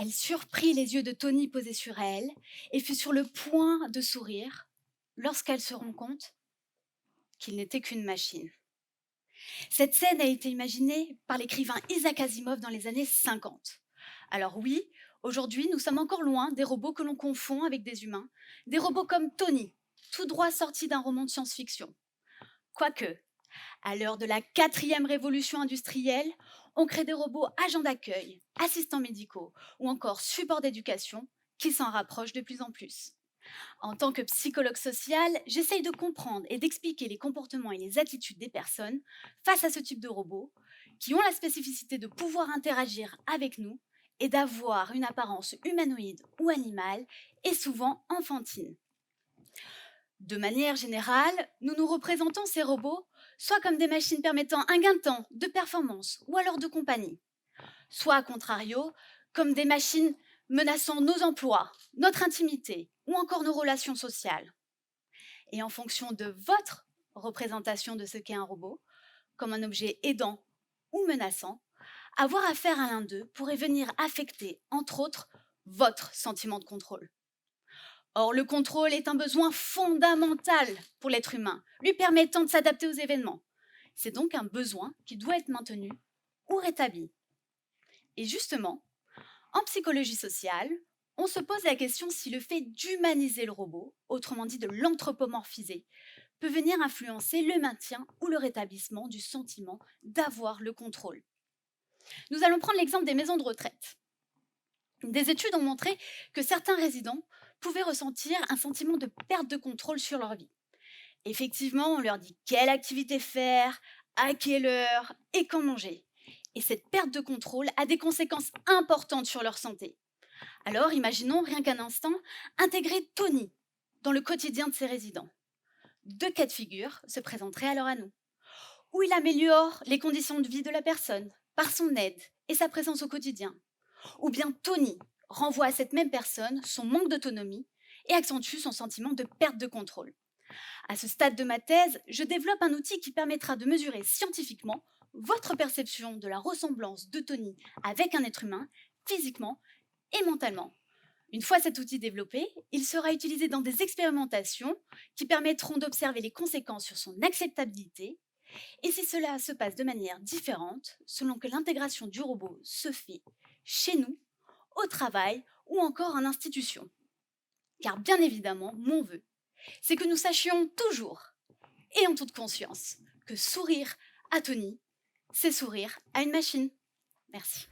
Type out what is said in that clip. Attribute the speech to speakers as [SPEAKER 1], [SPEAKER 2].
[SPEAKER 1] Elle surprit les yeux de Tony posés sur elle et fut sur le point de sourire lorsqu'elle se rend compte qu'il n'était qu'une machine. Cette scène a été imaginée par l'écrivain Isaac Asimov dans les années 50. Alors oui, aujourd'hui, nous sommes encore loin des robots que l'on confond avec des humains, des robots comme Tony, tout droit sorti d'un roman de science-fiction. Quoique, à l'heure de la quatrième révolution industrielle, on crée des robots agents d'accueil, assistants médicaux ou encore supports d'éducation qui s'en rapprochent de plus en plus. En tant que psychologue social, j'essaye de comprendre et d'expliquer les comportements et les attitudes des personnes face à ce type de robots qui ont la spécificité de pouvoir interagir avec nous et d'avoir une apparence humanoïde ou animale et souvent enfantine. De manière générale, nous nous représentons ces robots soit comme des machines permettant un gain de temps, de performance ou alors de compagnie, soit à contrario comme des machines menaçant nos emplois, notre intimité ou encore nos relations sociales. Et en fonction de votre représentation de ce qu'est un robot, comme un objet aidant ou menaçant, avoir affaire à l'un d'eux pourrait venir affecter, entre autres, votre sentiment de contrôle. Or, le contrôle est un besoin fondamental pour l'être humain, lui permettant de s'adapter aux événements. C'est donc un besoin qui doit être maintenu ou rétabli. Et justement, en psychologie sociale, on se pose la question si le fait d'humaniser le robot, autrement dit de l'anthropomorphiser, peut venir influencer le maintien ou le rétablissement du sentiment d'avoir le contrôle. Nous allons prendre l'exemple des maisons de retraite. Des études ont montré que certains résidents pouvaient ressentir un sentiment de perte de contrôle sur leur vie. Effectivement, on leur dit quelle activité faire, à quelle heure et quand manger. Et cette perte de contrôle a des conséquences importantes sur leur santé. Alors, imaginons rien qu'un instant intégrer Tony dans le quotidien de ses résidents. Deux cas de figure se présenteraient alors à nous, où il améliore les conditions de vie de la personne par son aide et sa présence au quotidien. Ou bien Tony renvoie à cette même personne son manque d'autonomie et accentue son sentiment de perte de contrôle. À ce stade de ma thèse, je développe un outil qui permettra de mesurer scientifiquement votre perception de la ressemblance de Tony avec un être humain, physiquement et mentalement. Une fois cet outil développé, il sera utilisé dans des expérimentations qui permettront d'observer les conséquences sur son acceptabilité et si cela se passe de manière différente selon que l'intégration du robot se fait chez nous, au travail ou encore en institution. Car bien évidemment, mon vœu, c'est que nous sachions toujours et en toute conscience que sourire à Tony, c'est sourire à une machine. Merci.